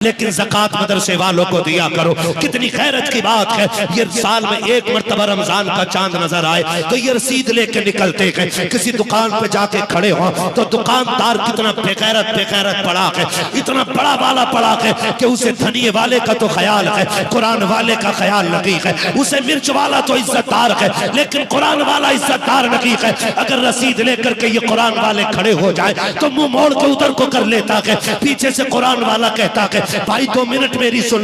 लेकिन ज़कात मदरसे वालों को दिया करो। कितनी खैरत की बात है, ये साल में एक मर्तबा रमजान का चांद नजर आए तो ये रसीद लेके निकलते हैं, किसी दुकान पे जाके खड़े हो तो दुकानदार कितना बेगैरत पड़ा है, इतना बड़ा वाला पड़ा है कि उसे धनिये वाले का तो ख्याल है, कुरान वाले का ख्याल नहीं है। उसे मिर्च वाला तो इज्जतदार है लेकिन कुरान वाला इज्जतदार नहीं है। अगर रसीद लेकर के ये कुरान वाले खड़े हो जाए तो मुंह मोड़ के उधर को कर लेता है, पीछे से कुरान वाला कहता है भाई 2 मिनट मेरी सुन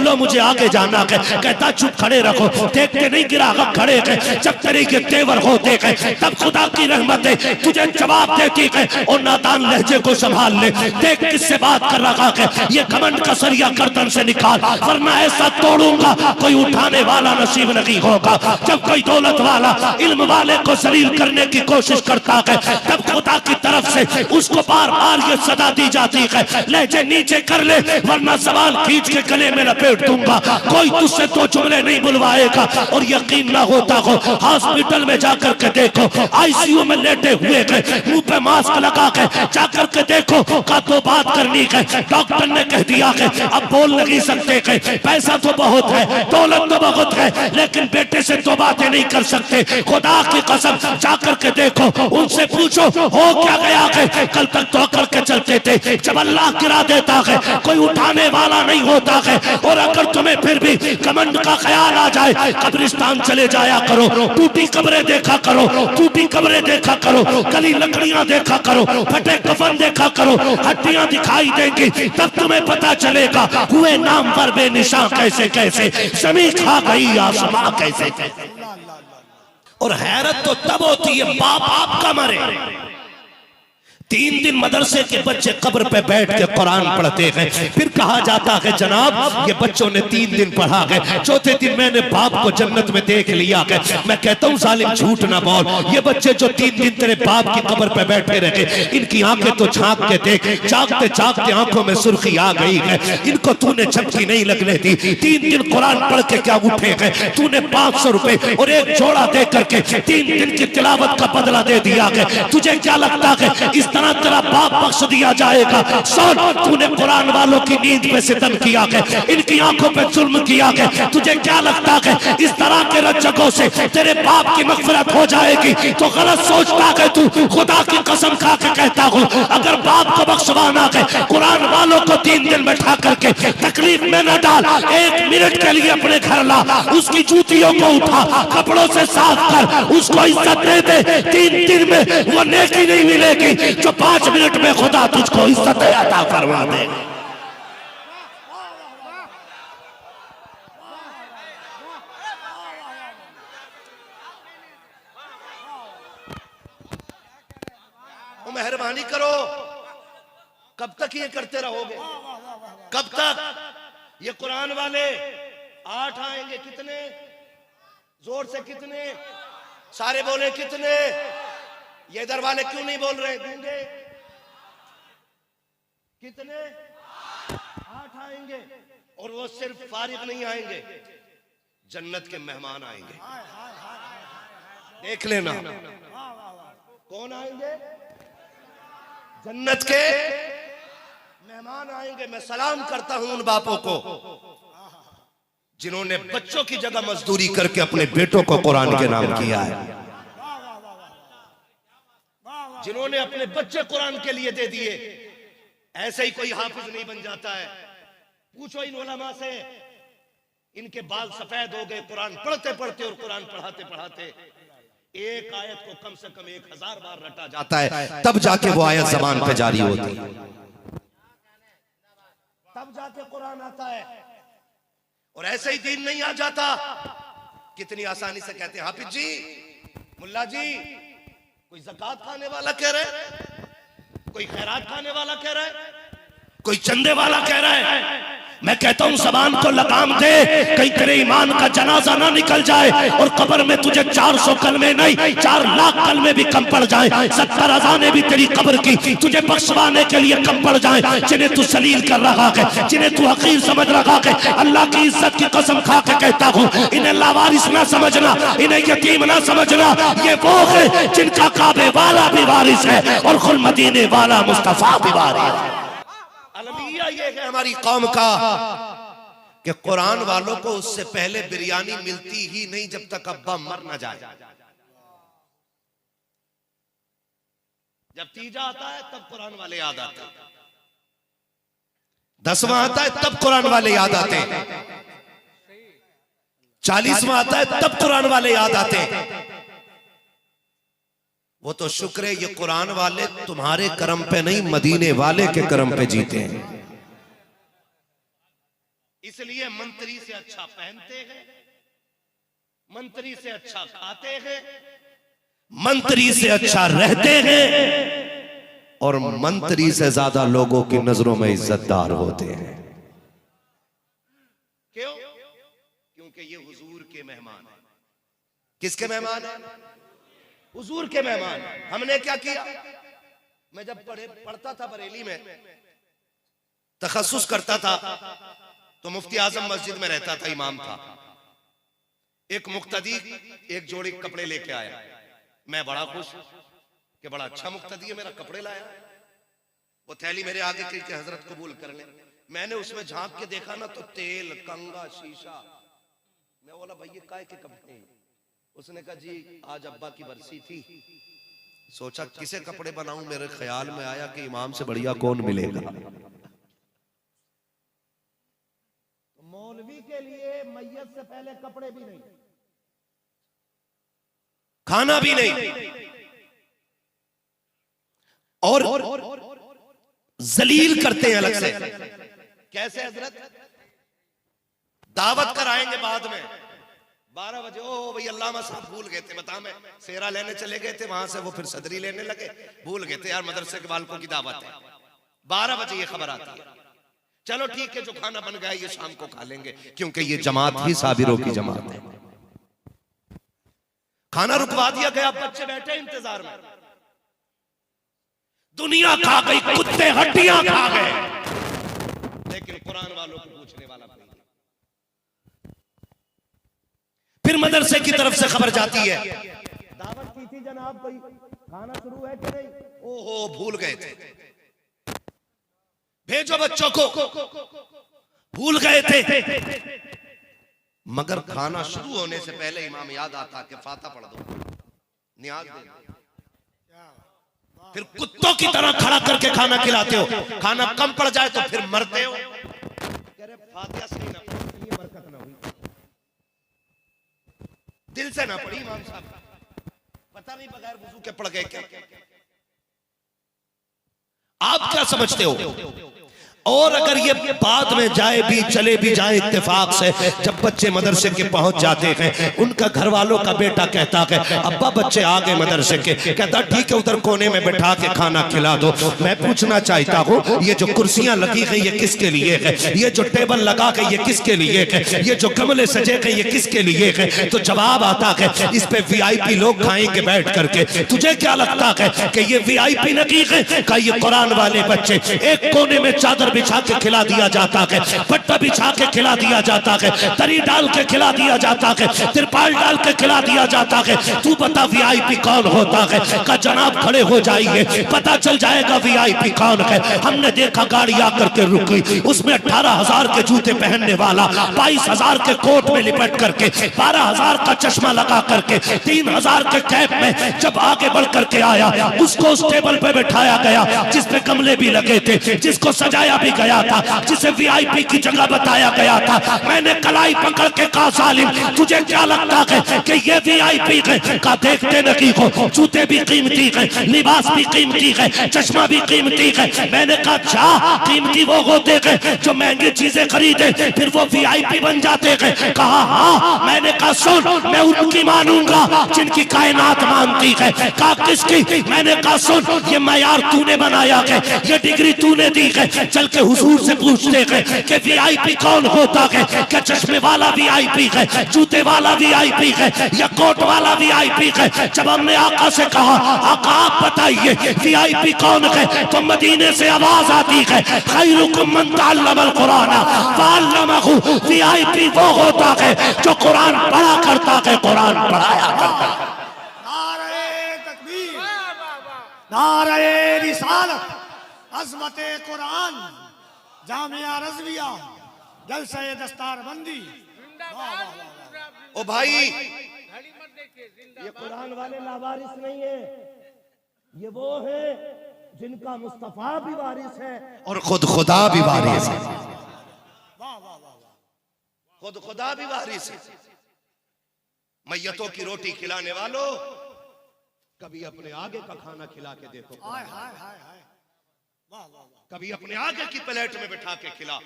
लो, मुझे आगे जाना है। कहता चुप खड़े रखो, देखते नहीं गिराहक खड़े हैं, जब तेरे के तेवर होते हैं तब खुदा की रहमत है तुझे जवाब देती है। और नादान लहजे को संभाल ले, देख किससे बात कर रहा है, ये घमंड का सरिया गर्दन से निकाल वरना ऐसा तोड़ूंगा कोई उठाने वाला नसीब नहीं होगा। जब कोई दौलत वाला इल्म वाले को जलील करने की कोशिश करता है तब खुदा की तरफ से उसको बार बार ये सदा दी जाती है, लहजे नीचे कर ले वरना सवाल खींच के गले में लपेट दूंगा। कोई तुझसे 2 जुमले नहीं बुलवाएगा। और यकीन ना होता हो हॉस्पिटल में जाकर के देखो, आईसीयू में लेटे हुए हैं, मुंह पे मास्क लगा के जाकर के देखो का तो बात करनी है, डॉक्टर ने कह दिया है अब बोल नहीं सकते हैं, पैसा तो बहुत है, दौलत तो बहुत है, लेकिन बेटे से तो बातें नहीं कर सकते। खुदा की कसम जाकर के देखो, उनसे पूछो हो क्या गया है, कल तक तो करके चलते थे, जब अल्लाह गिरा देता है कोई उठाने वाला नहीं होता है। और अगर तुम्हें फिर भी कमंड का ख्याल आ जाए, कब्रिस्तान चले जाया करो, टूटी कब्रें देखा करो, गली लकड़ियां देखा करो, फटे कफन देखा करो, हड्डियां दिखाई देंगी, तब तुम्हें पता चलेगा हुए नाम पर बेनिशां कैसे जमीन खा गई आसमां कैसे। और हैरत तो तब होती है बाप आपका मरे, 3 दिन मदरसे के बच्चे कब्र पे बैठ के कुरान पढ़ते हैं, फिर कहा जाता है जनाब ये बच्चों ने 3 दिन पढ़ा है, 4थे दिन मैंने बाप को जन्नत में देख लिया है। मैं कहता हूँ जालिम झूठ ना बोल, ये बच्चे जो 3 दिन तेरे बाप की कब्र पे बैठे रहे, इनकी आंखें तो झांक के देख, जागते आंखों में सुर्खी आ गई है, इनको तूने झपकी नहीं लगने दी। 3 दिन कुरान पढ़ के क्या उठे हैं, तूने 500 रुपए और एक जोड़ा दे करके 3 दिन की तिलावत का बदला दे दिया है। तुझे क्या लगता है इस तेरा बाप बख्श दिया जाएगा? सुन, तूने कुरान वालों की नींद पे सितम किया है, इनकी आंखों पे जुल्म किया है, तुझे क्या लगता है इस तरह के रज्जकों से तेरे बाप की मग़फ़िरत हो जाएगी? तो गलत सोचता है तू। खुदा की कसम खा के कहता हूँ अगर बाप को बख्शवाना है, कुरान वालों को 3 दिन बैठा करके तकलीफ में न डाल, 1 मिनट के लिए अपने घर ला, उसकी जूतियों को उठा, कपड़ों से साफ कर, उसको इज्जत दे दे। 3 दिन में वो नेकी नहीं मिलेगी जो 5 मिनट में खुदा तुझको इज्जत अता फरमा दे। मेहरबानी करो, कब तक ये करते रहोगे? कब तक? ये कुरान वाले 8 आएंगे, कितने जोर से, कितने सारे बोले, कितने? ये इधर वाले क्यों नहीं बोल रहे? गूंगे कितने? 8 आएंगे। और वो सिर्फ फारिग नहीं आएंगे, जन्नत के मेहमान आएंगे। देख लेना कौन आएंगे? जन्नत के मेहमान आएंगे। मैं सलाम करता हूं उन बापों को जिन्होंने बच्चों की जगह मजदूरी करके अपने बेटों को कुरान के नाम किया है, जिन्होंने अपने बच्चे कुरान के लिए दे दिए। ऐसे ही कोई हाफिज नहीं बन जाता है। पूछो इन उलमा से, इनके बाल सफेद हो गए कुरान पढ़ते पढ़ते और कुरान पढ़ाते पढ़ाते। एक आयत को कम से कम 1000 बार रटा जाता है, तब जाके वो आयत ज़बान पे जारी होती है, तब जाके कुरान आता है। और ऐसे ही दीन नहीं आ जाता। कितनी आसानी से कहते हैं हाफिज जी, मुल्ला जी, कोई ज़कात खाने वाला कह रहा है, कोई खैरात खाने वाला कह रहा है, कोई चंदे वाला कह रहा है। मैं कहता हूं ज़बान को लगाम दे, कहीं तेरे ईमान का जनाजा ना निकल जाए और कब्र में तुझे 400 कलमे नहीं 4 लाख कलमे भी कम पड़ जाए, 70 अज़ानें भी तेरी कब्र की तुझे बख्शवाने के लिए कम पड़ जाए, जिन्हें तू सलील कर रहा है, जिन्हें तू हकीर समझ रहा है। अल्लाह की इज्जत की कसम खा के कहता हूँ इन्हें लावारिस ना समझना, इन्हें यतीम ना समझना। ये वो है जिनका काबे वाला भी वारिस है और खुद मदीने वाला मुस्तफा भी वारिस है। अलमिया ये है हमारी कौम का कि कुरान वालों को उससे पहले बिरयानी मिलती ही नहीं जब तक अब्बा मर ना जाए। जब तीजा आता है तब कुरान वाले याद आते हैं, 10वां आता है तब कुरान वाले याद आते हैं, 40वां आता है तब कुरान वाले याद आते हैं। वो तो शुक्र है ये कुरान वाले तुम्हारे करम पे नहीं मदीने वाले के करम पे जीते हैं। इसलिए मंत्री से अच्छा पहनते हैं, मंत्री से अच्छा खाते हैं, मंत्री से अच्छा रहते हैं और मंत्री से ज्यादा लोगों की नजरों में इज्जतदार होते हैं। क्यों? क्योंकि ये हुजूर के मेहमान हैं। किसके मेहमान हैं? हुजूर के मेहमान। हमने क्या किया? मैं जब पढ़ता था बरेली में, तखस्सुस करता था, तो मुफ्ती आजम मस्जिद में रहता था, इमाम था। एक मुक्तदी एक जोड़ी कपड़े लेके आया, मैं बड़ा खुश कि बड़ा अच्छा मुक्तदी है, मेरा कपड़े लाया। वो थैली मेरे आगे की कि हजरत कबूल कर ले। मैंने उसमें झांक के देखा ना तो तेल, कंगा, शीशा। मैं बोला भाई ये काय के कपड़े हैं? उसने कहा जी आज अब्बा की बरसी थी, सोचा किसे कपड़े बनाऊं, मेरे ख्याल में आया कि इमाम से बढ़िया कौन मिलेगा। मौलवी के लिए मैयत से पहले कपड़े भी नहीं, खाना भी नहीं, और जलील करते हैं अलग से। कैसे हजरत? दावत कराएंगे बाद में 12 बजे। ओ भाई अल्लामा साहब भूल गए थे, बता मैं सेरा लेने चले गए थे, वहां से वो फिर सदरी लेने लगे, भूल गए थे यार मदरसे के बालकों की दावत है। 12 बजे ये खबर आती है, चलो ठीक है जो खाना बन गया ये शाम को खा लेंगे, क्योंकि ये जमात ही साबिरों की जमात है। खाना रुकवा दिया गया, बच्चे बैठे इंतजार में। दुनिया खा गई, कुत्ते हड्डियां खा गए, लेकिन कुरान वालों को पूछने वाला कोई नहीं। फिर मदरसे की तरफ से खबर जाती है, दावत की थी जनाब, कोई खाना शुरू है कि नहीं? ओहो भूल गए थे, भेजो बच्चों को, भूल गए थे। मगर खाना शुरू होने से पहले इमाम याद आता कि फातिहा पढ़ दो, नियाज दे दो। फिर कुत्तों की तरह खड़ा करके खाना खिलाते हो, खाना कम पड़ जाए तो फिर मरते हो। कह रहे फातिहा सही ना पढ़ी, ये बरकत ना हुई, दिल से ना पढ़ी इमाम साहब, पता नहीं बगैर वुजू के पढ़ गए क्या। आप क्या समझते हो? और अगर ये बाद में जाए भी, चले भी जाए इत्तेफाक से, जब बच्चे मदरसे के पहुंच जाते हैं, उनका घर वालों का बेटा कहता है अब्बा बच्चे आ गए मदरसे के, कहता ठीक है उधर कोने में बैठा के खाना खिला दो। मैं पूछना चाहता हूँ ये जो कुर्सियां लगी है ये किसके लिए है? ये जो टेबल लगा के ये किसके लिए है? ये जो गमले सजे के ये किसके लिए है? तो जवाब आता है इस पे VIP लोग खाएंगे बैठ करके। तुझे क्या लगता है कि ये VIP नहीं है? का ये कुरान वाले बच्चे एक कोने में चादर बिछा के खिला दिया जाता है, पट्टा बिछा के खिला दिया जाता है, तरी डाल के खिला दिया जाता है, तिरपाल डाल के खिला दिया जाता है। तू बता VIP कौन होता है? का जनाब खड़े हो जाइए, पता चल जाएगा VIP कौन है। हमने देखा गाड़ी आकर के रुकी, उसमें 18,000 के जूते पहनने वाला, 22,000 के कोट में लिपट करके, 12,000 का चश्मा लगा करके, 3,000 के कैप में जब आगे बढ़ करके आया, उसको उस टेबल पे बैठाया गया जिसपे गमले भी लगे थे, जिसको सजाया भी गया था, जिसे VIP की जगह बताया गया था। मैंने कलाई पकड़ के कहा सालिम तुझे क्या लगता है कि ये VIP है? का देखते नहीं हो, जूते भी कीमती है, लिबास भी कीमती है, चश्मा भी कीमती है। मैंने कहा अच्छा कीमती वो होते हैं जो महंगी चीजें खरीदे फिर वो VIP बन जाते हैं। कहा हाँ। मैंने कहा सुन मैं उनकी मानूंगा जिनकी कायनात मानती है। कहा किसकी? मैंने कहा सुन ये मयार तूने बनाया है, ये डिग्री तूने दी है। चल के हुजूर से पूछते हैं कि VIP कौन होता है? क्या चश्मे वाला VIP है, जूते वाला VIP है, या कोट वाला VIP है? जब हमने आका से कहा आका आप बताइए VIP कौन है, तो मदीने से आवाज आती है खैरुकुम मन तअल्लमल कुरान वअल्लमहु। VIP वो होता है जो कुरान पढ़ा करता है, कुरान पढ़ाया करता है। नारे तकबीर, नारे रिसालत, अज़मते कुरान, जामिया रज़विया जलसा दस्तार बंदी। ओ भाई, ये कुरान वाले लावारिस नहीं है, ये वो है जिनका मुस्तफा भी वारिस है और खुद खुदा भी वारिस है। वाह वाह वाह वाह। खुद खुदा भी वारिस है। मैयतों की रोटी खिलाने वालों, कभी अपने आगे का खाना खिला के देखो। हाय हाय हाय हाय। वाह वाह वाह। कभी अपने आगे की प्लेट में बिठा के खिला।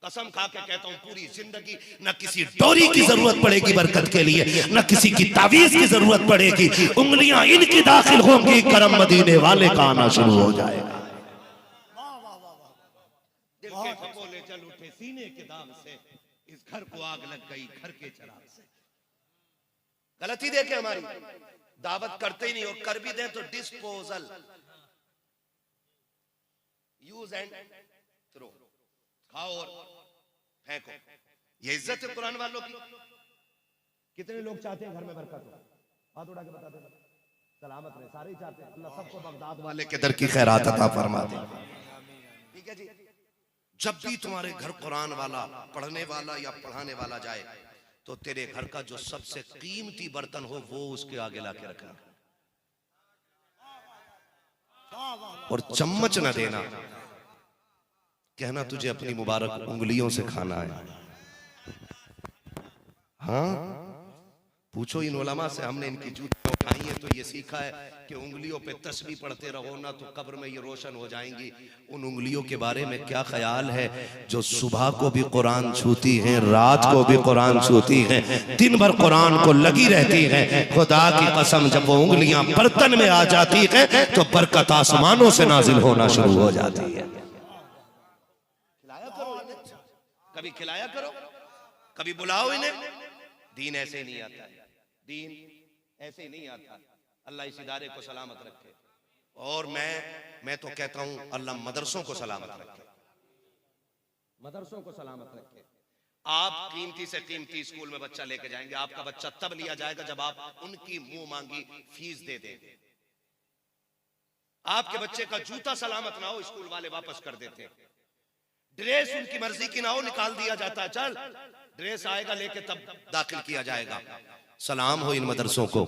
कसम खा के कहता हूं, पूरी जिंदगी न किसी डोरी की जरूरत पड़ेगी बरकत के लिए, न किसी की तावीज की जरूरत पड़ेगी। उंगलियां इनकी दाखिल होंगी, करम मदीने वाले का आना शुरू हो जाएगा। वाह वाह वाह वाह। दिल के खपोले जल उठे सीने के दाग से, इस घर को आग लग गई घर के चिराग से। गलती देखे हमारी, दावत करते ही नहीं, और कर भी दें तो डिस्पोजल, यूज एंड थ्रो, खाओ और फेंको। ये इज्जत है कुरान वालों की। कितने लोग चाहते हैं घर में बरकत हो? हाथ उठा के बताते हैं, सलामत रहे। सारे ही चाहते हैं। अल्लाह सबको बगदाद वाले के दर की खैरात अता फरमा दे। ठीक है जी। जब भी तुम्हारे घर कुरान वाला, पढ़ने वाला या पढ़ाने वाला जाए, तो तेरे घर का जो सबसे कीमती बर्तन हो वो उसके आगे लाके रखना, और चम्मच न देना। कहना तुझे अपनी मुबारक उंगलियों से खाना है। हाँ, पूछो इन उलमा से, हमने इनकी जूतियां उठाई है तो ये सीखा है कि उंगलियों पे तस्बीह पढ़ते रहो ना तो कब्र में ये रोशन हो जाएंगी। उन उंगलियों के बारे में क्या ख्याल है जो सुबह को भी कुरान छूती हैं, रात को भी कुरान छूती हैं, दिन भर कुरान को लगी रहती हैं। खुदा की कसम, जब वो उंगलियां बर्तन में आ जाती है तो बरकत आसमानों से नाजिल होना शुरू हो जाती है। खिलाया करो इन्हें, कभी खिलाया करो, कभी बुलाओ इन्हें। दीन ऐसे नहीं आता है, दीन ऐसे नहीं आता। अल्लाह इस इदारे को सलामत रखे, और मैं तो कहता हूं अल्लाह मदरसों को सलामत रखे, मदरसों को सलामत रखे। आप कीमती से कीमती स्कूल में बच्चा लेके जाएंगे, आपका बच्चा तब लिया जाएगा जब आप उनकी मुंह मांगी फीस दे देंगे। आपके बच्चे का जूता सलामत ना हो, स्कूल वाले वापस कर देते हैं। ड्रेस उनकी मर्जी की ना हो, निकाल दिया जाता है। चल ड्रेस आएगा लेके तब दाखिल किया जाएगा। सलाम हो इन मदरसों को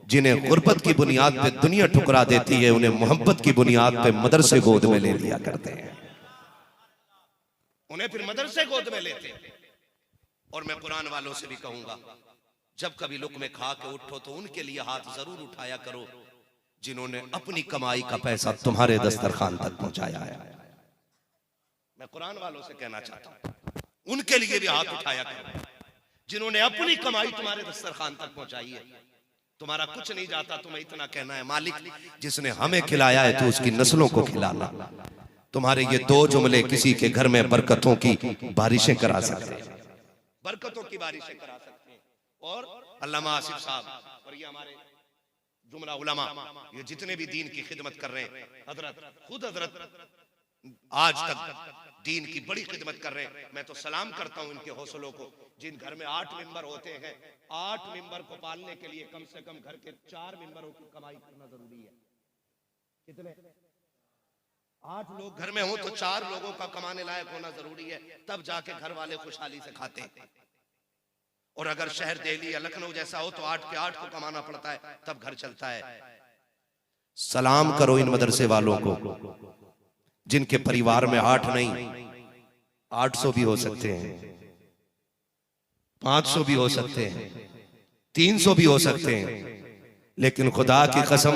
जिन्हें गुर्बत की बुनियाद पे दुनिया ठुकरा देती है, उन्हें मोहब्बत की बुनियाद पे मदरसे गोद में ले लिया करते हैं, उन्हें फिर मदरसे गोद में लेते हैं। और मैं कुरान वालों से भी कहूंगा, जब कभी लुक़मे खा के उठो तो उनके लिए हाथ जरूर उठाया करो जिन्होंने अपनी कमाई का पैसा तुम्हारे दस्तरखान तक पहुंचाया है। मैं कुरान वालों से कहना चाहता हूं, उनके लिए भी हाथ उठाया करो जिन्होंने अपनी कमाई तुम्हारे दस्तरखान तक पहुंचाई है। तुम्हारा कुछ नहीं जाता, तुम्हें इतना कहना है, मालिक जिसने हमें खिलाया है तो उसकी नस्लों को खिलाना। तुम्हारे ये दो जुमले किसी के घर में बरकतों की बारिशें करा सकते हैं, बरकतों की बारिशें करा सकते हैं। और अल्लामा आसिफ साहब और ये हमारे जुमला उलमा, ये जितने भी दीन की खिदमत कर रहे हैं, हजरत खुद हजरत आज तक दीन की बड़ी खिदमत कर रहे हैं। मैं तो सलाम करता हूं इनके हौसलों को। जिन घर में 8 मेंबर होते हैं, 8 मेंबर को पालने के लिए कम से कम घर के 4 मेंबरों की कमाई करना जरूरी है। कितने? 8 लोग घर में हो तो 4 लोगों का कमाने लायक होना जरूरी है, तब जाके घर वाले खुशहाली से खाते हैं। और अगर शहर दिल्ली या लखनऊ जैसा हो तो 8 के 8 को कमाना पड़ता है, तब घर चलता है। सलाम करो इन मदरसे वालों को जिनके परिवार में 8 नहीं 800 भी हो सकते हैं, 500 भी हो सकते हैं, 300 भी हो सकते हैं, लेकिन खुदा की कसम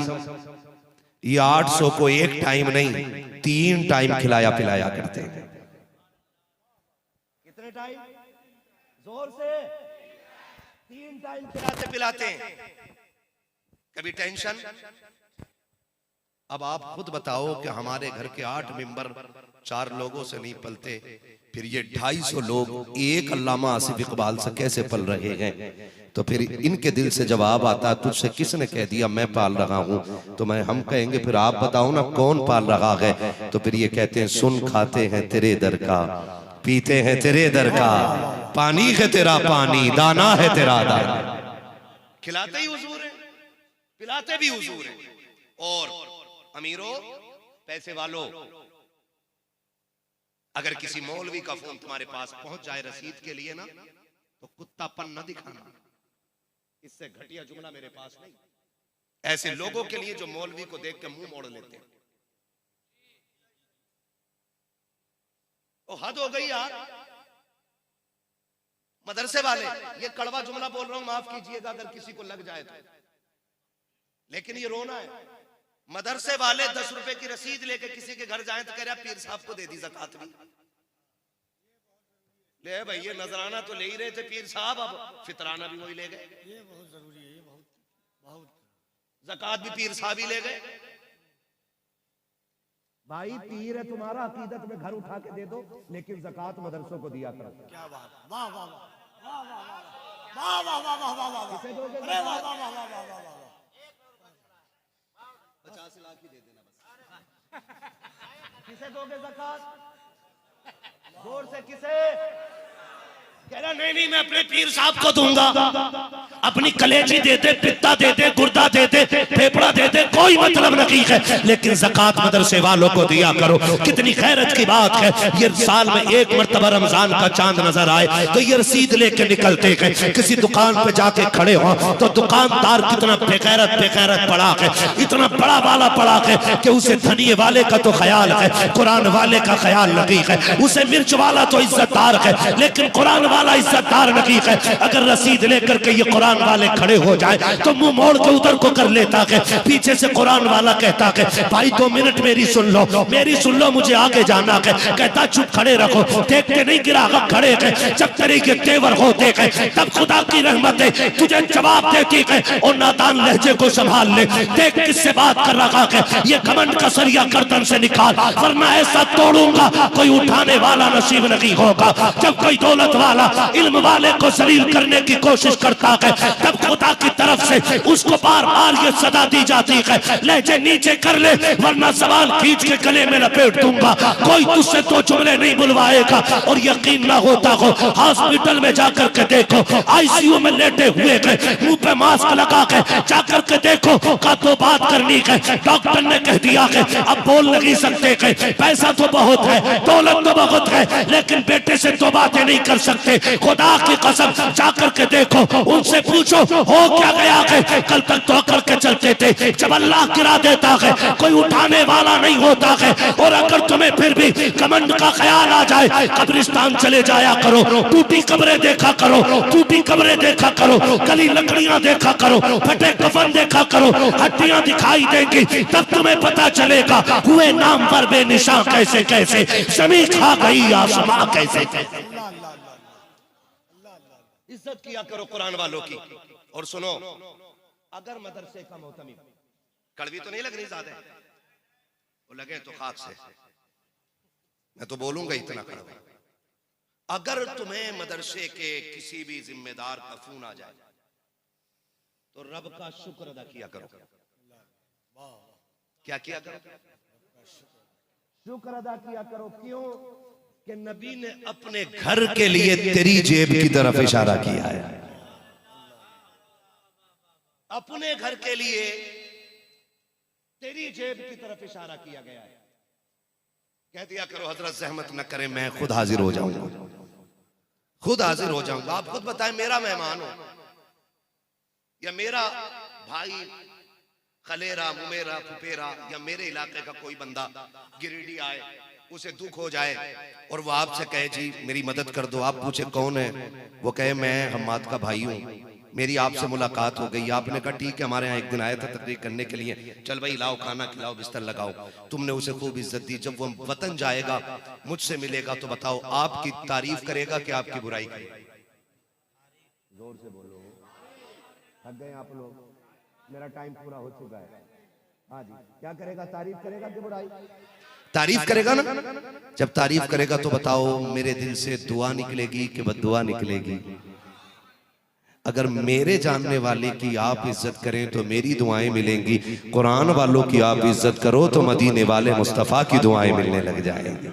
ये 800 को एक टाइम नहीं 3 टाइम खिलाया पिलाया करते हैं। कितने टाइम? जोर से 3 टाइम खिलाते पिलाते हैं। कभी टेंशन? अब आप खुद बताओ कि हमारे घर के 8 मेंबर 4 लोगों से नहीं पलते, फिर ये 250 लोग एक अल्लामा आसिफ इकबाल से कैसे पल रहे हैं? तो फिर इनके दिल से जवाब आता, तुझसे किसने कह दिया मैं पाल रहा हूं? तो हम कहेंगे फिर आप बताओ ना कौन पाल रहा है? तो फिर ये कहते हैं सुन खाते हैं तेरे दर का, पीते हैं तेरे दर का, पानी है तेरा पानी, दाना है तेरा दाना। खिलाते ही हुजूर है, पिलाते भी हुजूर है। और अमीरों पैसे वालों, अगर किसी मौलवी का फोन तुम्हारे पास पहुंच जाए रसीद के लिए ना, तो कुत्तापन न दिखाना। इससे घटिया जुमला मेरे पास नहीं। ऐसे लोगों के लिए जो मौलवी को देख के मुंह मोड़ लेते हैं, तो हद हो गई यार। मदरसे वाले, ये कड़वा जुमला बोल रहा हूं, माफ कीजिएगा अगर किसी को लग जाए तो, लेकिन ये रोना है। मदरसे वाले 10 रुपए की रसीद लेके किसी के घर जाए तो कह रहा पीर साहब को दे दी ज़कात भी। ले भाई, ये नजराना तो ले ही रहे थे पीर साहब, अब फितराना भी वही ले गए। ये बहुत जरूरी है, ये बहुत ज़कात भी पीर साहब ही ले गए। भाई पीर है तुम्हारा, अकीदत में घर उठा के दे दो, लेकिन ज़कात मदरसों को दिया करो। क्या बात, वाह वाह वाह वाह वाह वाह वाह वाह वाह वाह, किसे दोगे अरे वाह वाह वाह वाह वाह वाह वाह, 50 लाख ही दे देना बस। किसे दोगे ज़कात? जोर से किसे? कह रहा नहीं नहीं, मैं अपने पीर साहब को दूंगा। अपनी कलेजी दे दे, पित्ता दे दे, गुर्दा दे दे, फेफड़ा दे दे, कोई मतलब नहीं है, लेकिन ज़कात मदरसे वालों को दिया करो। कितनी खैरत की बात है, ये साल में एक मर्तबा रमजान का चांद नजर आए तो ये रसीद लेके निकलते हैं। किसी दुकान पे जाके खड़े हो तो दुकानदार कितना बेगैरत पड़ा है, इतना बड़ा वाला पड़ा है कि उसे धनिये वाले का तो ख्याल है, कुरान वाले का ख्याल नहीं है। उसे मिर्च वाला तो इज्जतदार है, लेकिन कुरान वाला इज्जतदार नहीं है। अगर रसीद लेकर के ये कुरान वाले खड़े हो जाए तो मुंह मोड़ के उधर को कर लेता है। पीछे से कुरान वाला कहता है भाई 2 मिनट मेरी सुन लो, मुझे आगे जाना है। कहता चुप खड़े रखो, देख के नहीं ग्राहक खड़े हैं, जब तेरे के तेवर होते हैं तब खुदा की रहमत है तुझे जवाब देती है। और नादान लहजे को संभाल ले, देख किससे बात कर रहा है, ये घमंड का सरिया गर्दन से निकाल, वरना ऐसा तोड़ूंगा कोई उठाने वाला नसीब नहीं होगा। जब कोई दौलत वाला इल्म वाले को जलील करने की कोशिश करता है तब खुदा की तरफ से उसको बार बार ये सदा दी जाती है, लहजे नीचे कर ले वरना सवाल खींच के गले में लपेट दूंगा। कोई तुझसे तो जुमले नहीं बुलवाएगा। और यकीन ना होता हो, हॉस्पिटल में जाकर के देखो, आईसीयू में लेटे हुए गए, मुंह पे मास्क लगा के जाकर के देखो का तो बात करनी है, डॉक्टर ने कह दिया है अब बोल नहीं सकते है, पैसा तो बहुत है, दौलत तो बहुत है, लेकिन बेटे से तो बातें नहीं कर सकते। खुदा की कसम जाकर के देखो, उनसे पूछो हो क्या गया है, कल तक तो करके चलते थे, जब अल्लाह गिरा देता है कोई उठाने वाला नहीं होता है। और अगर तुम्हें फिर भी कमंड का ख्याल आ जाए, कब्रिस्तान चले जाया करो, टूटी कब्रें देखा करो, टूटी कब्रें देखा करो, गली लकड़ियां देखा करो, फटे कफन देखा करो, हड्डियां दिखाई देंगी, तब तुम्हें पता चलेगा हुए नाम पर बेनिशान कैसे कैसे, जमीन खा गई आसमां कैसे कैसे। इज्जत किया करो कुरान वालों की। और सुनो, अगर मदरसे का मोहतमी, कड़वी तो नहीं लग रही ज्यादा, वो लगे तो खाक से, मैं तो बोलूंगा इतना कड़वा। अगर तुम्हें मदरसे के किसी भी जिम्मेदार का फोन आ जाए तो रब का शुक्र अदा किया करो। क्या किया करो? शुक्र अदा किया करो। क्यों? कि नबी ने अपने घर के लिए तेरी जेब की तरफ इशारा किया है, अपने घर के लिए तेरी जेब की तरफ इशारा किया गया है। कह दिया करो हजरत जहमत न करे, मैं खुद हाजिर हो जाऊंगा, खुद हाजिर हो जाऊंगा। आप खुद बताएं, मेरा मेहमान हो या मेरा भाई खलेरा मुमेरा फुपेरा या मेरे इलाके का कोई बंदा गिरिडीह आए, उसे दुख हो जाए और वो आपसे कहे जी मेरी मदद कर दो, आप पूछे कौन है, वो कहे मैं हम्माद का भाई हूँ, मेरी आपसे मुलाकात हो गई, आपने कहा ठीक है हमारे यहाँ एक दिन आया था तकरीर करने के लिए, चल भाई लाओ खाना खिलाओ बिस्तर लगाओ, तुमने उसे खूब इज्जत दी, जब वो वतन जाएगा मुझसे मिलेगा तो बताओ आपकी तारीफ करेगा कि आपकी बुराई करेगा? जोर से बोलो, थक गए आप लोग, मेरा टाइम पूरा हो चुका है। हाँ जी, क्या करेगा? तारीफ करेगा कि बुराई? तारीफ करेगा ना। जब तारीफ करेगा तो बताओ मेरे दिल से दुआ निकलेगी कि बद्दुआ निकलेगी? अगर मेरे जानने वाले की आप इज्जत करें तो मेरी दुआएं मिलेंगी, कुरान वालों की आप इज्जत करो तो मदीने वाले मुस्तफा की दुआएं मिलने लग जाएंगी।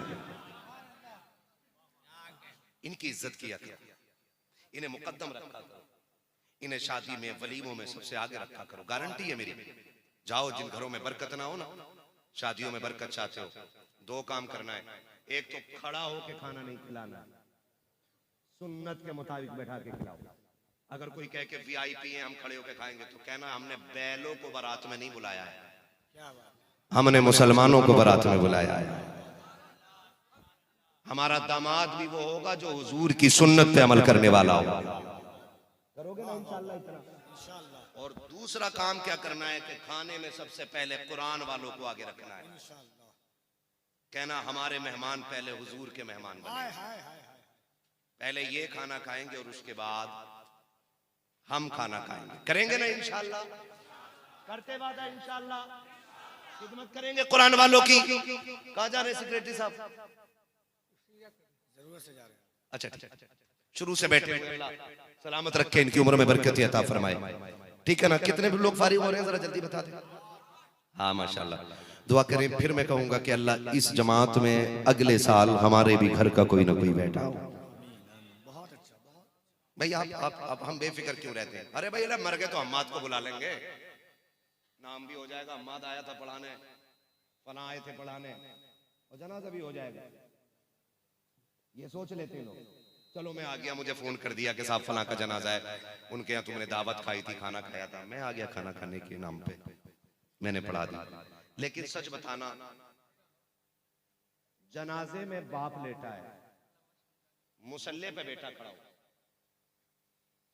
इनकी इज्जत किया करो, इन्हें मुकद्दम रखा करो, इन्हें शादी में वलीमों में सबसे आगे रखा करो। गारंटी है मेरी। जाओ जिन घरों में बरकत ना हो ना, शादियों में बरकत चाहते हो, 2 काम करना है। एक तो खड़ा होके खाना नहीं खिलाना, सुन्नत के मुताबिक बैठा के खिलाओ। अगर कोई कहे कि वीआईपी हैं हम खड़े होके खाएंगे, तो कहना हमने बैलों को बारात में नहीं बुलाया है, क्या बात, हमने मुसलमानों को बारात में बुलाया है। हमारा दामाद भी वो होगा जो हुजूर की सुन्नत पे अमल करने वाला होगा। करोगे ना इंशाअल्लाह इतना? इंशाअल्लाह और दूसरा काम क्या करना है कि खाने में सबसे पहले कुरान वालों को आगे रखना है। इंशाअल्लाह। कहना हमारे मेहमान पहले हुजूर के मेहमान बने, हाय हाय हाय हाय, पहले ये खाना खाएंगे और उसके बाद हम खाना खाएंगे। करेंगे ना इंशाअल्लाह? करते वादा इंशाअल्लाह, खिदमत करेंगे कुरान वालों की। कहाँ जा रहे सेक्रेटरी साहब? जरूर से जा रहे हैं। अच्छा शुरू से बैठे, सलामत रखे, इनकी उम्र में बरकत अता फरमाए। ठीक है ना? कितने भी लोग फारिग हो रहे हैं जरा जल्दी बता दें। हाँ माशाल्लाह, दुआ करें। फिर मैं कहूंगा कि अल्लाह इस जमात में अगले साल हमारे भी घर का कोई ना कोई बैठा हो। बहुत अच्छा, बहुत भाई आप हम बेफिक्र क्यों रहते हैं? अरे भाई अल्लाह मर गए तो हम्माद को बुला लेंगे, नाम भी हो जाएगा, हम्माद आया था पढ़ाने, फलां आए थे पढ़ाने, और जनाजा भी हो जाएगा। ये सोच लेते हैं लोग। चलो मैं आ गया, मुझे फोन कर दिया कि साहब फलां का जनाजा है, उनके यहाँ तुमने दावत खाई थी, खाना खाया था, मैं आ गया खाना खाने के नाम पे, मैंने पढ़ा दी। लेकिन सच बताना, जनाजे में बाप लेटा है, मुसल्ले पे बेटा खड़ा हो,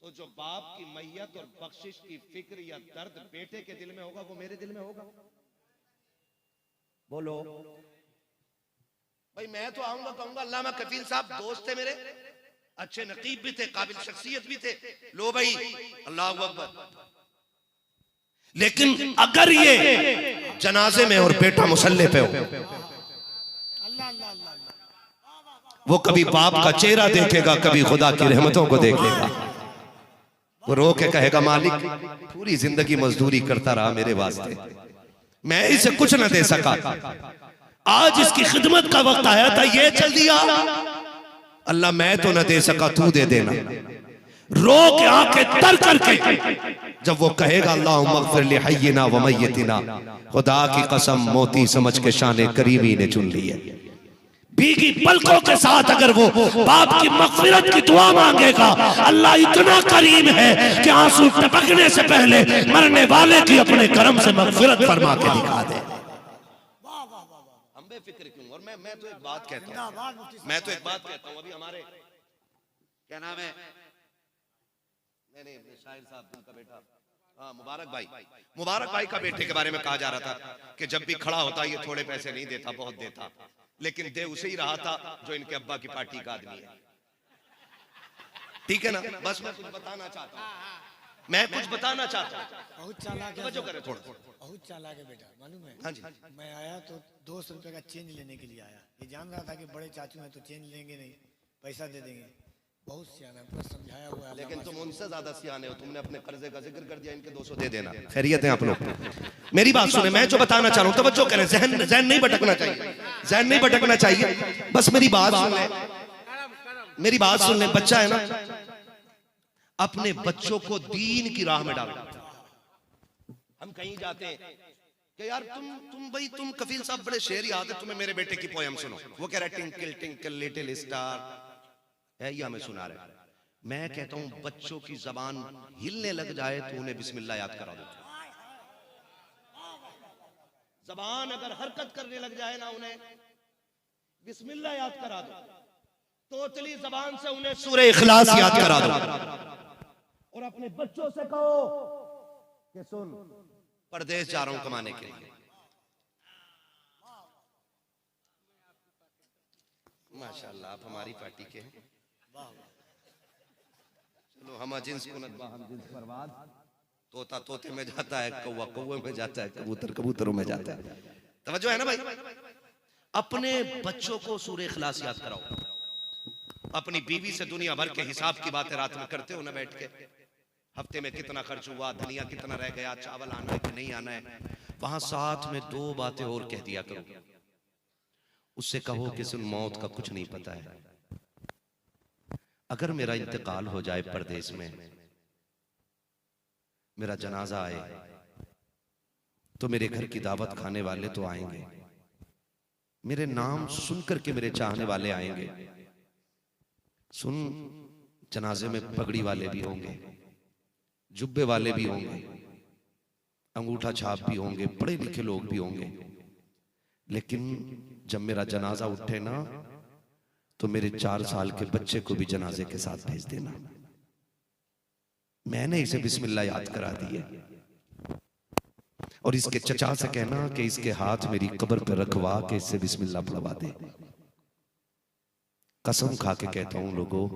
तो जो बाप की मैयत और बख्शिश की फिक्र या दर्द बेटे के दिल में होगा, वो मेरे दिल में होगा? बोलो भाई। मैं तो आऊंगा कहूंगा अल्लामा कफील साहब दोस्त थे मेरे, अच्छे नकीब भी थे, काबिल शख्सियत भी थे, लो भाई अल्लाह अकबर। लेकिन अगर ये जनाजे में और बेटा मुसल्ले पे हो, अल्लाह अल्लाह अल्लाह, वो कभी बाप का चेहरा देखेगा, कभी खुदा की रहमतों को देखेगा। वो रो के कहेगा मालिक पूरी जिंदगी मजदूरी करता रहा मेरे वास्ते, मैं इसे कुछ न दे सका, आज इसकी खिदमत का वक्त आया था, ये चल दिया, अल्लाह मैं तो न दे सका, तू दे देना। रो के आंखें तर करके जब वो कहेगा अल्लाहुम्मा अग़फ़िर लि हय्यिना व मय्यितिना, खुदा की कसम मोती समझ के शाने करीमी ने चुन ली है। भीगी पलकों के साथ अगर वो बाप की मग़फ़िरत की दुआ मांगेगा, अल्लाह इतना करीम है कि आंसू टपकने से पहले मरने वाले की अपने करम से मग़फ़िरत फरमा के दिखा दे। वाह वाह वाह वाह, हम बेफिक्र क्यों? और मैं तो एक बात कहता हूँ, जिंदाबाद मुफ्ती साहब। मैं तो एक बात कहता हूँ, अभी हमारे क्या नाम है, नहीं शाहिर साहब का बेटा, हाँ मुबारक भाई का बेटे के बारे में कहा जा रहा था कि जब भी खड़ा होता ये थोड़े पैसे नहीं देता, बहुत देता, लेकिन दे उसे ही रहा था जो इनके अब्बा की पार्टी का आदमी है। ठीक है ना? बस मैं कुछ बताना चाहता हूँ, मैं कुछ बताना चाहता हूँ, बहुत चालाक है, तवज्जो करें थोड़ा। बहुत चालाक है बेटा, मालूम है? हाँ जी, मैं आया तो 200 रुपए का चेंज लेने के लिए आया, ये जान रहा था कि बड़े चाचू हैं तो चेंज लेंगे नहीं, पैसा दे देंगे। बहुत सियाना है, पूरा समझाया हुआ है। लेकिन तुम उनसे ज्यादा सियाने हो, तुमने अपने कर्जे का जिक्र कर दिया, इनके 200 दे देना। खैरियत है आप लोग? मेरी बात सुने, मैं जो बताना चाह रहा हूं तवज्जो करें, जहन नहीं भटकना चाहिए, जहन नहीं भटकना चाहिए, बस मेरी बात सुन ले, मेरी बात सुन ले। बच्चा है ना, अपने बच्चों को दीन की राह में डालो। हम कहीं जाते हैं कि यार तुम कफील साहब बड़े शेर याद है तुम्हें, मेरे बेटे की पोयम सुनो। वो कह रहा है टिंकल टिंकल लिटिल स्टार है, या हमें सुना रहे। मैं कहता हूं बच्चों की जबान हिलने लग जाए तो उन्हें बिस्मिल्लाह याद करा दो। जबान अगर हरकत करने लग जाए ना, उन्हें बिस्मिल्लाह याद करा दो। तोतली जबान से उन्हें सूरह इखलास याद करा दो, और अपने बच्चों से कहो कि सुन परदेश जा रहा हूं कमाने के लिए। माशाल्लाह आप हमारी पार्टी के हैं। चलो हम जिन्स को हम जिन्स बर्बाद, तोता तोते में जाता है, कौवा कौवे में जाता है, कबूतर कबूतरों में जाता है। तवज्जो है ना भाई? अपने बच्चों को सूरह इखलास याद कराओ। अपनी बीवी से दुनिया भर के हिसाब की बातें रात में करते हो ना बैठ के, हफ्ते में कितना खर्च हुआ, धनिया कितना रह गया, चावल आना है कि नहीं आना है, वहां साथ में 2 बातें और कह दिया करो। उससे कहो कि सुन मौत का कुछ नहीं पता है, अगर मेरा इंतकाल हो जाए परदेश में, मेरा जनाजा आए तो मेरे घर की दावत खाने वाले तो आएंगे, मेरे नाम सुनकर के मेरे चाहने वाले आएंगे। सुन, जनाजे में पगड़ी वाले भी होंगे, जुब्बे वाले भी होंगे, अंगूठा छाप भी होंगे, पढ़े लिखे लोग भी होंगे, लेकिन जब मेरा जनाजा उठे ना तो मेरे 4 साल के बच्चे को भी जनाजे के साथ भेज देना। मैंने इसे बिस्मिल्लाह याद करा दी है। और इसके चचा से कहना कि इसके हाथ मेरी कब्र पर रखवा के इससे बिस्मिल्लाह पढ़वा दे। कसम खा के कहता हूं लोगों,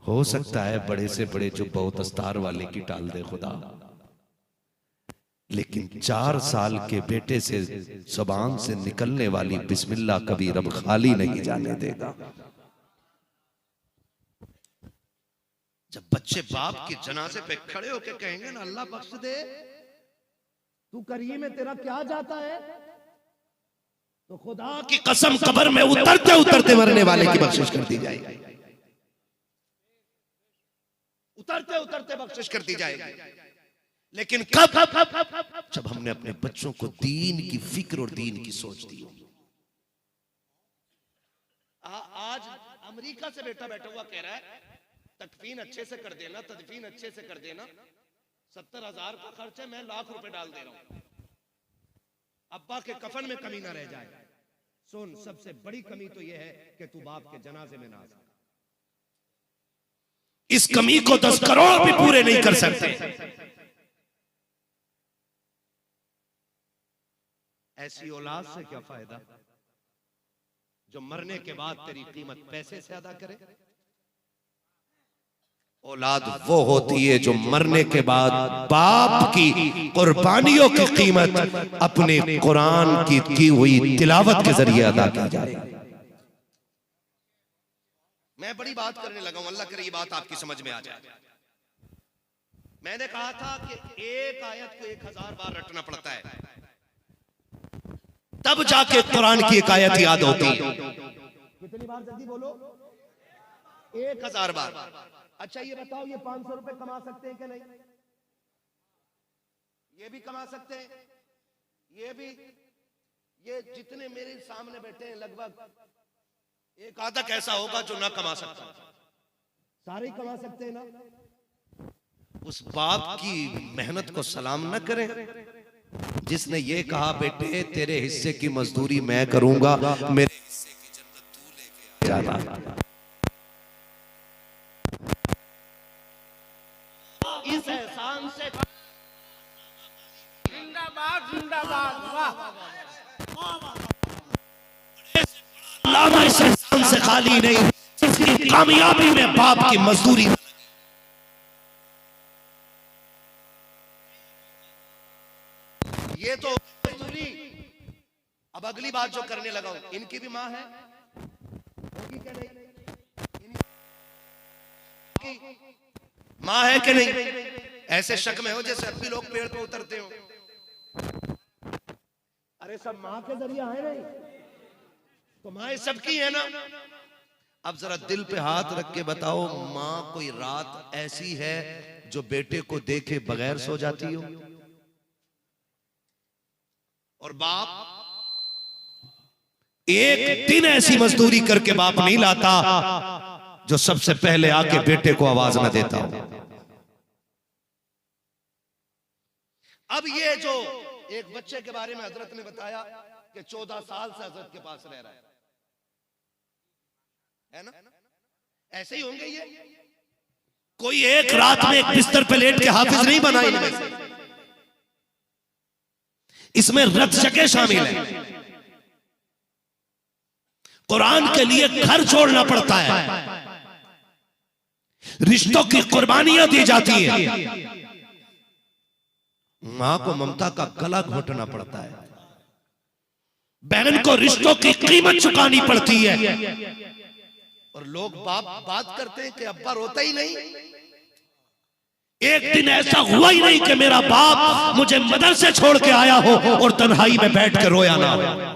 हो सकता है बड़े से बड़े जो बहुत अस्तार वाले की टाल दे खुदा, लेकिन 4 साल के बेटे से जुबान से निकलने वाली बिस्मिल्लाह कभी रब खाली नहीं जाने देगा। जब बच्चे बाप के जनाजे पे खड़े होकर कहेंगे ना अल्लाह बख्श दे, तू करिए में तेरा क्या जाता है, तो खुदा की कसम कब्र में उतरते उतरते मरने वाले की बख्शिश कर दी जाएगी, उतरते उतरते बख्शिश कर दी जाएगी। लेकिन कब? जब हमने अपने बच्चों को दीन की फिक्र और दीन की सोच दी। आज अमेरिका से बेटा बैठा हुआ कह रहा है तकफीन अच्छे से कर देना, तदफीन अच्छे से कर देना, 70,000 का खर्च है, मैं लाख रुपए डाल दे रहा हूं, अब्बा के कफन में कमी ना रह जाए। सुन, सबसे बड़ी कमी तो यह है कि तू बाप के जनाजे में ना आ। इस कमी को 10 करोड़ भी पूरे नहीं कर सकते। ऐसी औलाद से क्या फायदा जो मरने के बाद तेरी कीमत पैसे से अदा करे। औलाद वो होती है जो मरने के बाद बाप की कुर्बानियों की कीमत अपने कुरान की हुई तिलावत के जरिए अदा की जाए। मैं बड़ी बात करने लगा हूं, अल्लाह करे ये बात आपकी समझ में आ जाए। मैंने कहा था कि एक आयत को 1000 बार रटना पड़ता है, तब जाके कुरान की एक आयत याद होती है। कितनी बार? जल्दी बोलो। 1000 बार। अच्छा ये बताओ, ये 500 रुपए कमा सकते हैं कि नहीं? ये भी कमा सकते हैं, ये भी। ये जितने मेरे सामने बैठे हैं लगभग एक आधा कैसा होगा जो ना कमा सकता। सारे ही कमा सकते हैं ना? उस बाप की मेहनत को सलाम न करें जिसने ये कहा बेटे तेरे हिस्से की मजदूरी मैं करूंगा, मेरे हिस्से की जन्नत तू लेके जाना। इस एहसान से जिंदाबाद जिंदाबाद। वाह, इस एहसान से खाली नहीं, इसकी कामयाबी में बाप की मजदूरी। ये तो मजदूरी। अब अगली बात जो करने लगा हूं, इनकी भी मां है, होगी क्या नहीं? मां है कि नहीं? ऐसे शक में हो जैसे अब भी लोग पेड़ पे उतरते हो। अरे सब माँ के जरिए है नहीं, तो माँ सबकी है ना। अब जरा दिल पे हाथ रख के बताओ, माँ कोई रात ऐसी है जो बेटे को देखे बगैर सो जाती हो? और बाप एक दिन ऐसी मजदूरी करके बाप नहीं लाता जो सबसे पहले आके बेटे को आवाज न देता हो। अब ये जो एक बच्चे के बारे में हजरत ने बताया कि 14 साल से हजरत के पास रह रहा है ना? ऐसे ही होंगे ये। कोई एक रात में एक बिस्तर पे लेट के हाफिज नहीं बना इनमें से। इसमें रत शके शामिल है। कुरान के लिए घर छोड़ना पड़ता है, रिश्तों की कुर्बानियां दी जाती है, मां को ममता का गला घोटना पड़ता है, बहन को रिश्तों की कीमत चुकानी पड़ती है। और लोग बात करते हैं कि अब्बा रोता ही नहीं। एक दिन ऐसा हुआ ही नहीं कि मेरा बाप मुझे मदरसे छोड़ के आया हो और तन्हाई में बैठ के रोया ना हो।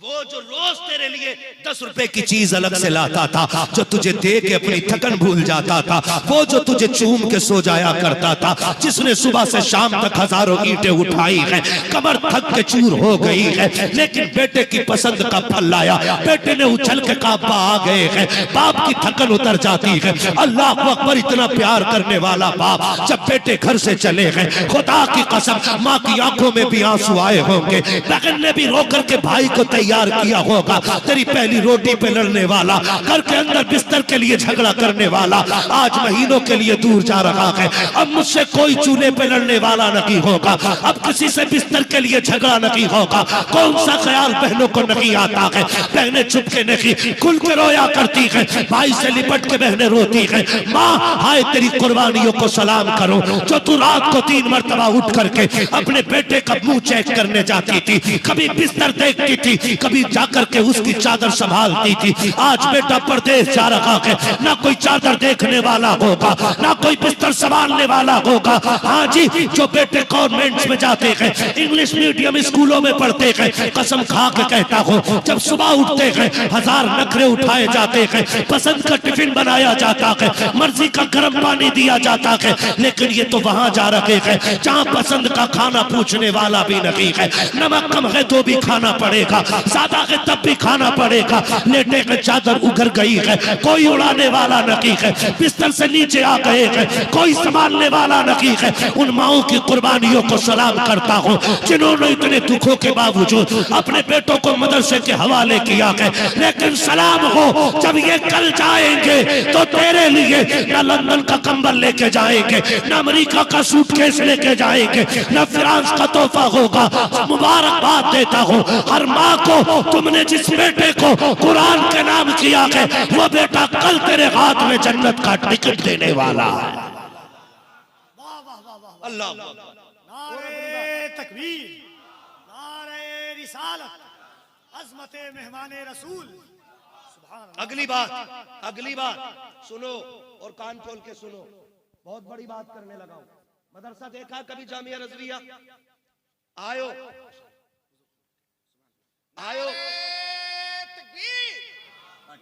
वो जो रोज तेरे लिए 10 रुपए की चीज अलग से लाता था जो तुझे दे के अपनी थकन भूल जाता था, वो जो तुझे चूम के सो जाया करता था, जिसने सुबह से शाम तक हजारों ईंटें उठाई है, कमर थक के चूर हो गई है, लेकिन बेटे की पसंद का फल लाया, बेटे ने उछल के कहा अब्बा आ गए हैं, बाप की थकन उतर जाती है। अल्लाह अकबर, इतना प्यार करने वाला बाप जब बेटे घर से चले गए, खुदा की कसम माँ की आंखों में भी आंसू आए होंगे, बहन ने भी रोकर के भाई को तैयार किया होगा। तेरी पहली रोटी पे लड़ने वाला, घर के अंदर बिस्तर के लिए झगड़ा करने वाला, आज महीनों के लिए दूर जा रहा है। अब मुझसे कोई चूल्हे पे लड़ने वाला नहीं होगा, अब किसी से बिस्तर के लिए झगड़ा नहीं होगा। कौन सा ख्याल बहनों को नहीं आता है? बहनें चुप के नहीं खुल के रोया करती है, भाई से लिपट के बहनें रोती है। माँ हाय तेरी कुर्बानियों को सलाम करो जो तू रात को 3 मरतबा उठ करके अपने बेटे का मुंह चेक करने जाती थी, कभी बिस्तर देखती थी, कभी जाकर के उसकी चादर संभालती थी। आज बेटा परदेश जा रहा है, ना कोई चादर देखने वाला होगा, ना कोई बिस्तर संभालने वाला होगा। हाँ जी, जो बेटे कॉन्वेंट्स में जाते हैं, इंग्लिश मीडियम स्कूलों में पढ़ते हैं, कसम खा के कहता हूँ जब सुबह उठते हैं 1000 नखरे उठाए जाते हैं, पसंद का टिफिन बनाया जाता है, मर्जी का गर्म पानी दिया जाता है, लेकिन ये तो वहां जा रहे हैं जहाँ पसंद का खाना पूछने वाला भी नहीं है। नमक कम है तो भी खाना पड़ेगा, ज्यादा है तब भी खाना पड़ेगा। लेटे के चादर उघर गई है, कोई उड़ाने वाला नहीं है, बिस्तर से नीचे आ गए हैं, कोई संभालने वाला नहीं है। उन माओं की कुर्बानियों को सलाम करता हूँ जिन्होंने इतने दुखों के बावजूद अपने बेटों को मदरसे के हवाले किया है। लेकिन सलाम हो जब ये कल जाएंगे तो तेरे लिए न लंदन का कंबल लेके जाएंगे, न अमेरिका का सूटकेस लेके जाएंगे, न फ्रांस का तोहफा होगा। मुबारकबाद देता हूँ हर माँ को, तुमने जिस बेटे को कुरान के नाम किया है वो बेटा कल तेरे हाथ में जन्नत का टिकट देने वाला है। अल्लाह नारे तकबीर, नारे रिसालत, अज़मते मेहमाने रसूल। अगली बात सुनो और कान खोल के सुनो, बहुत बड़ी बात करने लगा हूं। मदरसा देखा कभी जामिया रज़विया? आयो आयो तकबीर,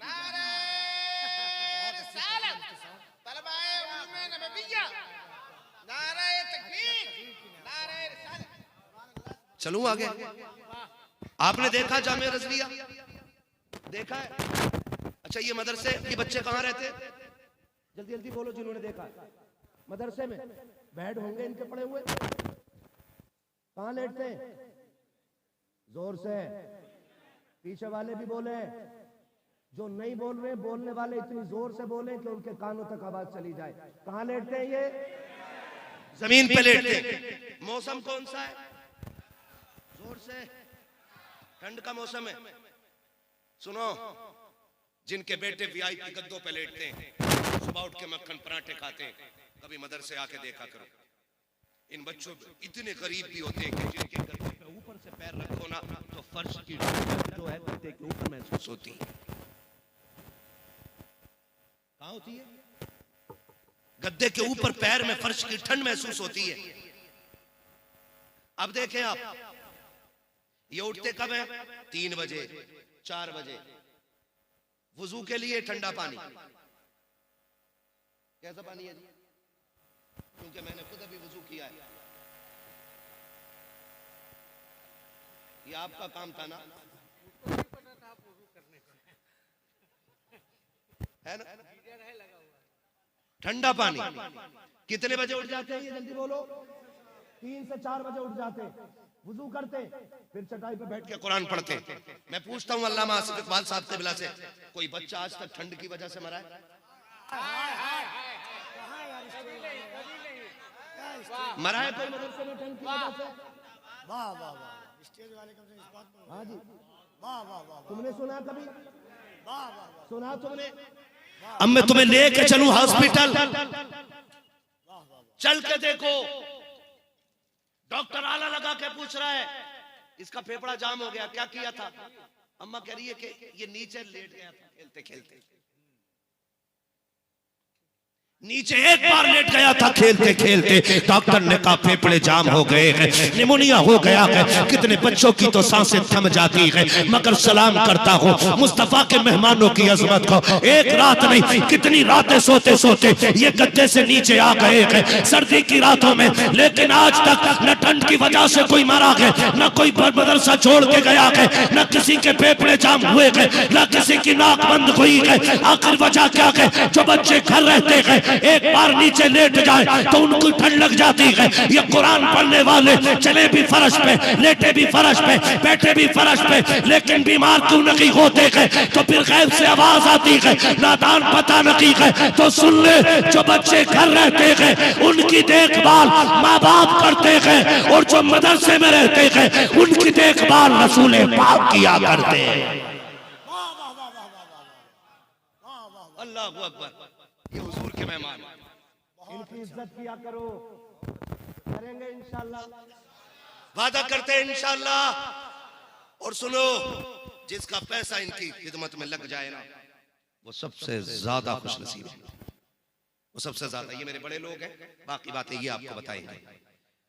नारे रिसालत, तलबाए उलूम नबविया, नारे तकबीर, नारे रिसालत। चलूं आगे। आपने देखा जामिया रज़विया? देखा है? अच्छा, ये मदरसे ये बच्चे कहाँ रहते? जल्दी जल्दी बोलो जिन्होंने देखा। मदरसे में बेड होंगे इनके पड़े हुए, कहाँ लेटते हैं? जोर से, पीछे वाले भी बोले, जो नहीं बोल रहे बोलने वाले इतनी जोर से बोले कि उनके कानों तक आवाज चली जाए। कहाँ लेटते हैं ये? जमीन पे लेटते हैं। मौसम कौन सा है? जोर से, ठंड का मौसम है। सुनो, जिनके बेटे वीआईपी गद्दों पे लेटते हैं, सुबह उठ के मक्खन पराठे खाते हैं, कभी मदरसे आके देखा करो। इन बच्चों इतने गरीब भी होते हैं कि जिनके गद्दे पे ऊपर से पैर रखो ना तो फर्श की जो है गद्दे के ऊपर महसूस होती है। कहाँ होती है? गद्दे के ऊपर पैर में फर्श की ठंड महसूस होती है। अब देखें आप, ये उठते कब है? 3 बजे 4 बजे, वुजू के लिए ठंडा पानी। कैसा पानी है जी? क्योंकि मैंने खुद अभी वुजू किया है। ये आपका काम था ना, है ना? ठंडा पानी। कितने बजे उठ जाते हैं ये? जल्दी बोलो। 3 से 4 बजे उठ जाते, वुजू करते, फिर चटाई पे बैठ के कुरान पढ़ते। मैं पूछता हूँ अल्लामा आसिफ इकबाल साहब से बिला से, कोई बच्चा आज तक ठंड की वजह से मरा है? मरा है कोई मदरसे में ठंड की वजह से? वाह वाह वाह, स्टेज वाले कम से इस बात पर। हाँ जी, वाह वाह वाह, तुमने सुना कभी? वाह वाह वाह, सुना तुमने? अब मैं तुम्हें लेके चलूं हॉस्पिटल, चल के देखो, डॉक्टर आला लगा के पूछ रहा है इसका फेफड़ा जाम हो गया, क्या किया था? अम्मा कह रही है कि ये नीचे लेट गया था खेलते खेलते। नीचे एक बार लेट गया था खेलते खेलते, डॉक्टर ने कहा फेफड़े जाम हो गए हैं, निमोनिया हो गया है। कितने बच्चों की तो सांसें थम जाती है, मगर सलाम करता हूँ मुस्तफा के मेहमानों की अजमत को। एक रात नहीं, कितनी रातें सोते सोते ये गद्दे से नीचे आ गए हैं सर्दी की रातों में, लेकिन आज तक न ठंड की वजह से कोई मारा है, न कोई मदरसा छोड़ के गया है, न किसी के फेफड़े जाम हुए हैं, न किसी की नाक बंद हुई है। आखिर वजह क्या है? जो बच्चे घर रहते हैं एक बार नीचे लेट जाए तो उनको ठंड लग जाती है। ये कुरान पढ़ने वाले चले भी फर्श पे, लेटे भी फर्श पे, बैठे भी फर्श पे, लेकिन बीमार क्यों नहीं होते हैं? तो फिर गैब से आवाज आती है, नादान पता नहीं है तो सुन ले, जो बच्चे घर रहते हैं उनकी देखभाल माँ बाप करते हैं, और जो मदरसे में रहते हैं उनकी देखभाल रसूल पाक किया करते हैं। अल्लाह अकबर, ये हुजूर के मेहमान, इनकी इज्जत किया करो, करेंगे इंशाअल्लाह, वादा करते हैं इंशाअल्लाह। और सुनो, जिसका पैसा इनकी खिदमत में लग जाए ना, वो सबसे ज्यादा खुश नसीब है, वो सबसे ज्यादा। ये मेरे बड़े लोग हैं, बाकी बातें ये आपको बताएंगे।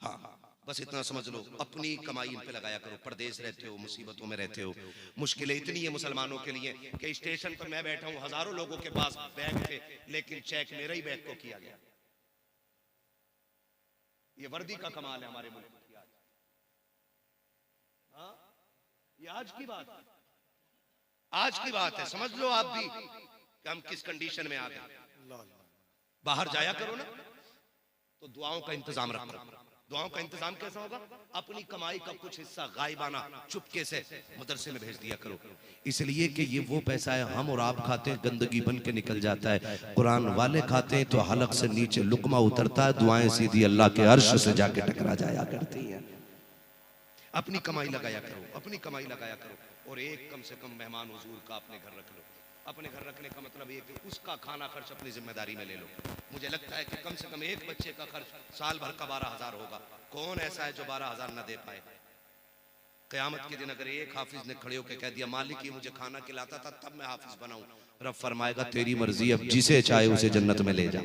हाँ, बस इतना समझ लो, अपनी कमाई इन पे लगाया करो। परदेश रहते हो, मुसीबतों में रहते हो, मुश्किलें इतनी है मुसलमानों के लिए कि स्टेशन पर मैं बैठा हूं, हजारों लोगों के पास बैग थे, लेकिन चेक मेरे ही बैग को किया गया। ये वर्दी का कमाल है हमारे मुल्क की आज। हाँ, ये आज की बात है, आज की बात है। समझ लो आप भी कि हम किस कंडीशन में आ गए। बाहर जाया करो ना तो दुआओं का इंतजाम रखो। दुआओं का इंतजाम कैसा होगा? अपनी कमाई का कुछ हिस्सा गायबाना चुपके से मदरसे में भेज दिया करो, इसलिए कि ये वो पैसा है हम और आप खाते हैं, गंदगी बन के निकल जाता है। कुरान वाले खाते हैं तो हलक से नीचे लुकमा उतरता है, दुआएं सीधी अल्लाह के अर्श से जाके टकरा जाया करती हैं। अपनी कमाई लगाया करो, अपनी कमाई लगाया करो, और एक कम से कम मेहमान हुजूर का अपने घर रख लो। अपने घर रखने का मतलब ये कि उसका खाना खर्च अपनी जिम्मेदारी में ले लो। मुझे लगता है कि कम से कम एक बच्चे का खर्च साल भर का 12,000 होगा। कौन ऐसा है जो 12,000 न दे पाए? क़यामत के दिन अगर एक हाफिज ने खड़े होकर कह दिया मालिक ये मुझे खाना खिलाता था तब मैं हाफिज बनाऊं, रब फरमाएगा तेरी मर्जी, अब जिसे चाहे उसे जन्नत में ले जा।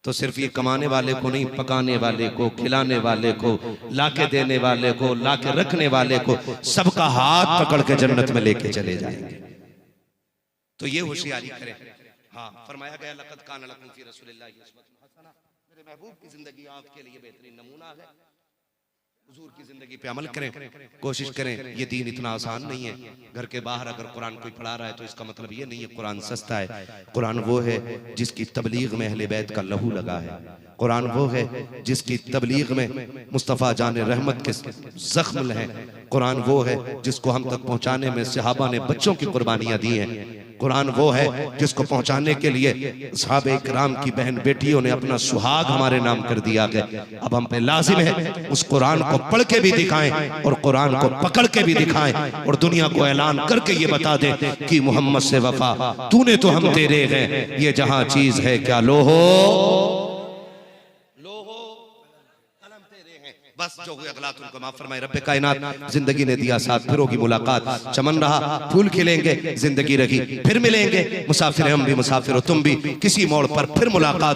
तो सिर्फ ये कमाने वाले को नहीं, पकाने वाले को, खिलाने वाले को, लाके देने वाले को, लाके रखने वाले को, सबका हाथ पकड़ के जन्नत में लेके चले जाएंगे। तो ये होशियारी करें। हाँ, फरमाया गया लक़द कान लकुम फ़ी रसूलिल्लाहि उस्वतुन हसना, मेरे महबूब की जिंदगी आपके लिए बेहतरीन नमूना है। हुजूर की जिंदगी पे अमल करें, कोशिश करें। ये दीन इतना आसान नहीं है। घर के बाहर अगर कुरान कोई पढ़ा रहा है तो इसका मतलब ये नहीं है कुरान सस्ता है। कुरान वो है जिसकी तबलीग में अहले बैत का लहू लगा है। कुरान वो है जिसकी तबलीग में मुस्तफ़ा जान रहमत के जख्म हैं। कुरान वो है जिसको हम तक पहुंचाने में सहाबा ने बच्चों की कुर्बानियां दी हैं। कुरान वो है जिसको पहुंचाने के लिए सहाबे इकराम की बहन बेटियों ने अपना सुहाग हमारे नाम कर दिया गया। अब हम पे लाजिम है उस कुरान को पढ़ के भी दिखाएं और कुरान को पकड़ के भी दिखाएं, और दुनिया को ऐलान करके ये बता दें कि मोहम्मद से वफा तूने तो हम तेरे हैं, ये जहां चीज है क्या लो हो बस जो हुए अगलात उनको माफ फरमाए। रब्बे कायनात जिंदगी ने दिया साथ, फिर होगी मुलाकात, चमन रहा फूल खिलेंगे, जिंदगी रही फिर मिलेंगे, मुसाफिर हम भी मुसाफिर हो तुम भी, किसी मोड़ पर फिर मुलाकात।